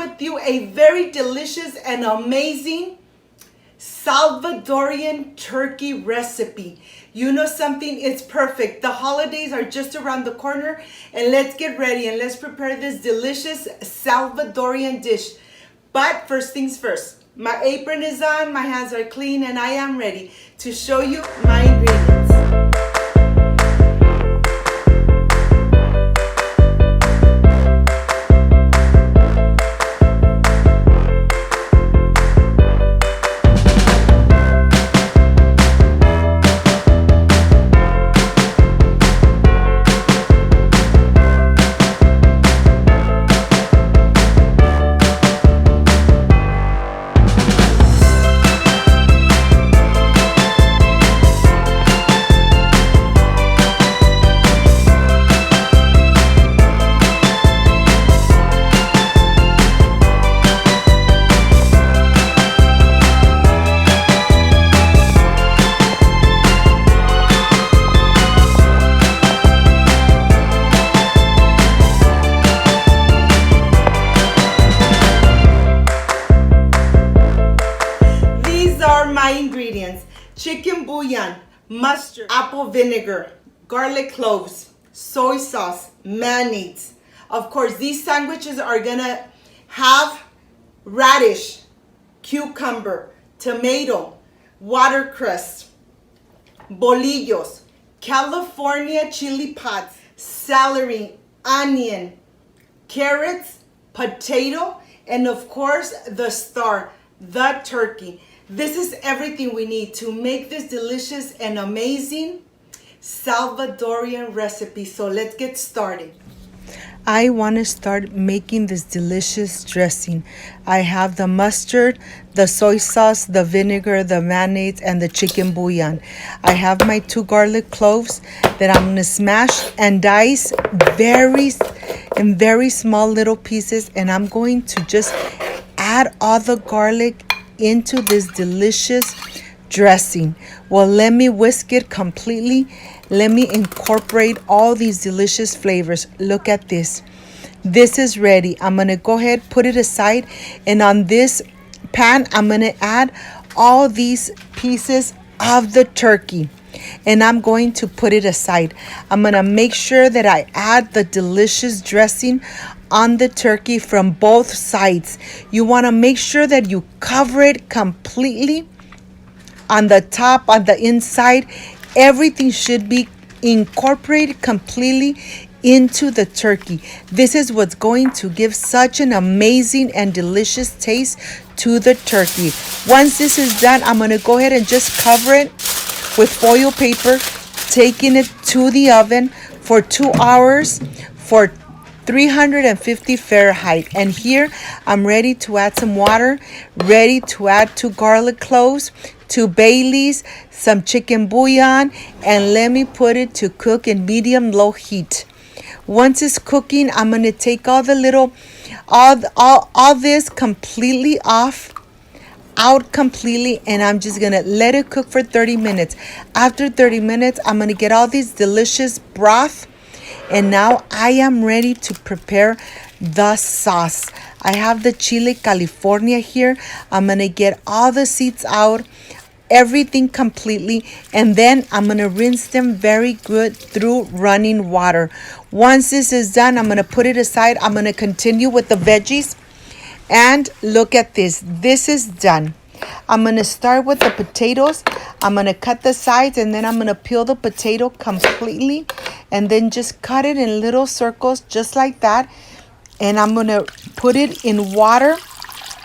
with you a very delicious and amazing Salvadorian turkey recipe. You know something? It's perfect. The holidays are just around the corner, and let's get ready and let's prepare this delicious Salvadorian dish. But first things first, my apron is on, my hands are clean, and I am ready to show you my ingredients. My ingredients: chicken bouillon, mustard, apple vinegar, garlic cloves, soy sauce, mayonnaise. Of course, these sandwiches are gonna have radish, cucumber, tomato, watercress, bolillos, California chili pods, celery, onion, carrots, potato, and of course the star, the turkey. This is everything we need to make this delicious and amazing Salvadorian recipe. So let's get started. I want to start making this delicious dressing. I have the mustard, the soy sauce, the vinegar, the mayonnaise, and the chicken bouillon. I have my 2 garlic cloves that I'm going to smash and dice in very small little pieces, and I'm going to just add all the garlic into this delicious dressing. Well, let me whisk it completely. Let me incorporate all these delicious flavors. Look at this. This is ready. I'm gonna go ahead, put it aside, and on this pan I'm gonna add all these pieces of the turkey, and I'm going to put it aside. I'm gonna make sure that I add the delicious dressing on the turkey from both sides. You want to make sure that you cover it completely on the top, on the inside. Everything should be incorporated completely into the turkey. This is what's going to give such an amazing and delicious taste to the turkey. Once this is done, I'm going to go ahead and just cover it with foil paper, taking it to the oven for 2 hours for 350 Fahrenheit. And here I'm ready to add some water, ready to add 2 garlic cloves, 2 bay leaves, some chicken bouillon, and let me put it to cook in medium-low heat. Once it's cooking, I'm going to take all the little, all this completely out completely, and I'm just going to let it cook for 30 minutes. After 30 minutes, I'm going to get all these delicious broth. And now I am ready to prepare the sauce. I have the chile California here. I'm going to get all the seeds out, everything completely, and then I'm going to rinse them very good through running water. Once this is done, I'm going to put it aside. I'm going to continue with the veggies. And look at this. This is done. I'm going to start with the potatoes. I'm going to cut the sides, and then I'm going to peel the potato completely, and then just cut it in little circles just like that. And I'm going to put it in water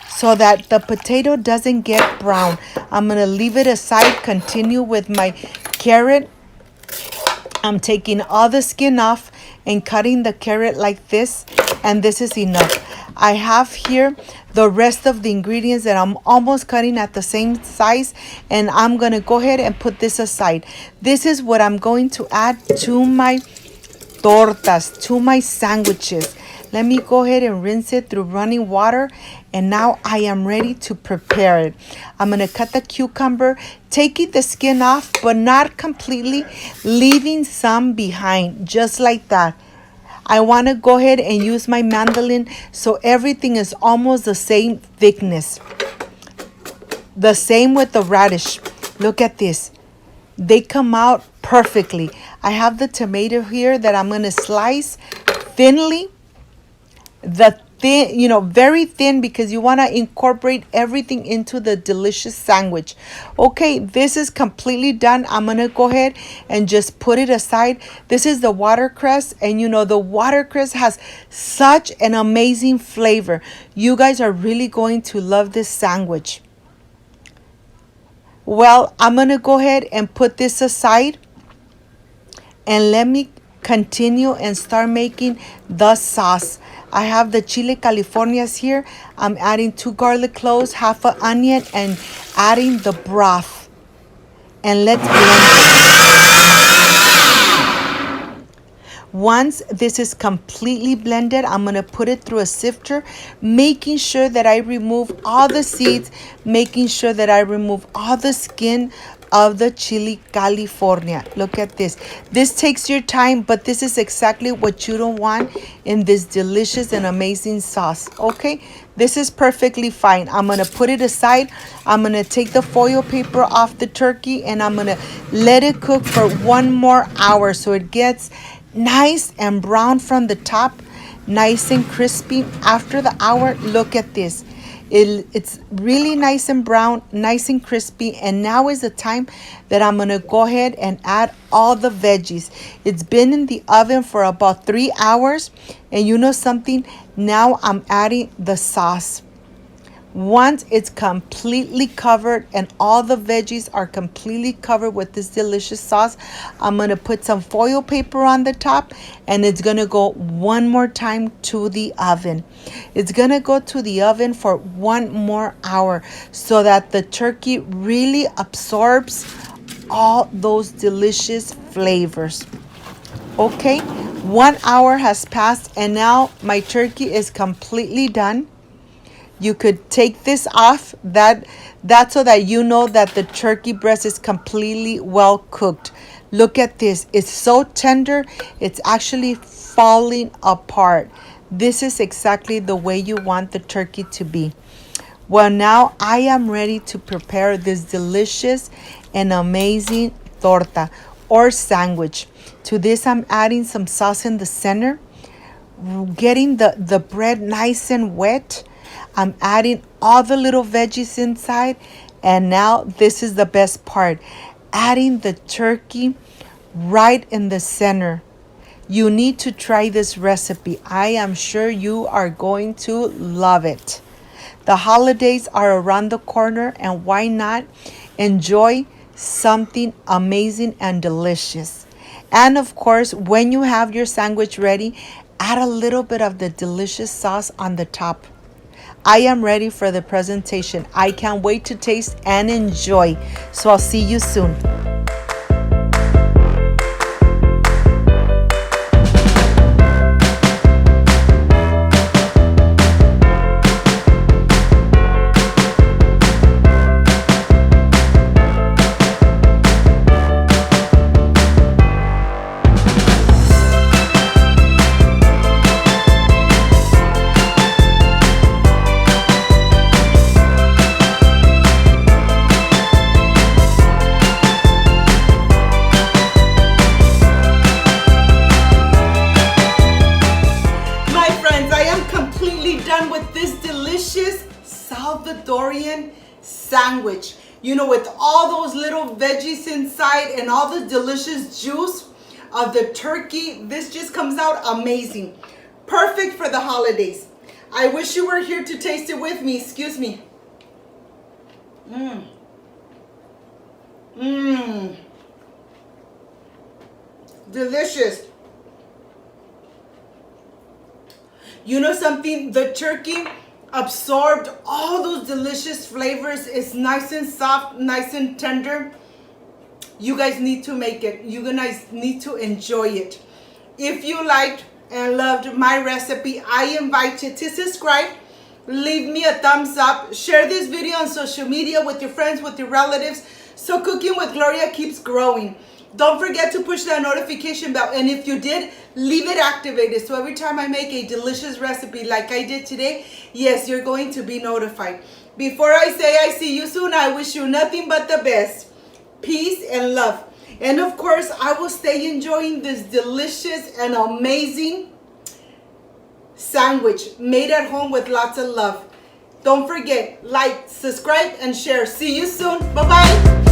so that the potato doesn't get brown. I'm going to leave it aside, continue with my carrot. I'm taking all the skin off and cutting the carrot like this, and this is enough. I have here the rest of the ingredients that I'm almost cutting at the same size, and I'm going to go ahead and put this aside. This is what I'm going to add to my tortas, to my sandwiches. Let me go ahead and rinse it through running water, and now I am ready to prepare it. I'm going to cut the cucumber, taking the skin off, but not completely, leaving some behind, just like that. I want to go ahead and use my mandolin so everything is almost the same thickness. The same with the radish. Look at this. They come out perfectly. I have the tomato here that I'm going to slice thinly. The thin, very thin, because you want to incorporate everything into the delicious sandwich. Okay, this is completely done. I'm going to go ahead and just put it aside. This is the watercress, and the watercress has such an amazing flavor. You guys are really going to love this sandwich. Well, I'm going to go ahead and put this aside, and let me continue and start making the sauce. I have the chile californias here. I'm adding 2 garlic cloves, half an onion, and adding the broth. And let's blend it. Once this is completely blended, I'm going to put it through a sifter, making sure that I remove all the seeds, making sure that I remove all the skin of the chili California. Look at this. This takes your time, but this is exactly what you don't want in this delicious and amazing sauce. Okay, this is perfectly fine. I'm going to put it aside. I'm going to take the foil paper off the turkey, and I'm going to let it cook for 1 more hour so it gets nice and brown from the top, nice and crispy. After the hour, look at this. It's really nice and brown, nice and crispy. And now is the time that I'm going to go ahead and add all the veggies. It's been in the oven for about 3 hours. And you know something? Now I'm adding the sauce. Once it's completely covered and all the veggies are completely covered with this delicious sauce, I'm going to put some foil paper on the top, and it's going to go 1 more time to the oven. It's going to go to the oven for 1 more hour so that the turkey really absorbs all those delicious flavors. Okay, 1 hour has passed, and now my turkey is completely done. You could take this off. That's so that you know that the turkey breast is completely well cooked. Look at this. It's so tender. It's actually falling apart. This is exactly the way you want the turkey to be. Well, now I am ready to prepare this delicious and amazing torta or sandwich. To this, I'm adding some sauce in the center, getting the bread nice and wet. I'm adding all the little veggies inside, and now this is the best part, adding the turkey right in the center. You need to try this recipe. I am sure you are going to love it. The holidays are around the corner, and why not enjoy something amazing and delicious? And of course, when you have your sandwich ready, add a little bit of the delicious sauce on the top. I am ready for the presentation. I can't wait to taste and enjoy. So I'll see you soon. Done with this delicious Salvadorian sandwich. With all those little veggies inside and all the delicious juice of the turkey. This just comes out amazing. Perfect for the holidays. I wish you were here to taste it with me. Excuse me. Delicious. You know something? The turkey absorbed all those delicious flavors. It's nice and soft, nice and tender. You guys need to make it. You guys need to enjoy it. If you liked and loved my recipe, I invite you to subscribe. Leave me a thumbs up. Share this video on social media with your friends, with your relatives, so Cooking with Gloria keeps growing. Don't forget to push that notification bell. And if you did, leave it activated. So every time I make a delicious recipe like I did today, yes, you're going to be notified. Before I say I see you soon, I wish you nothing but the best. Peace and love. And of course, I will stay enjoying this delicious and amazing sandwich made at home with lots of love. Don't forget, like, subscribe, and share. See you soon. Bye-bye.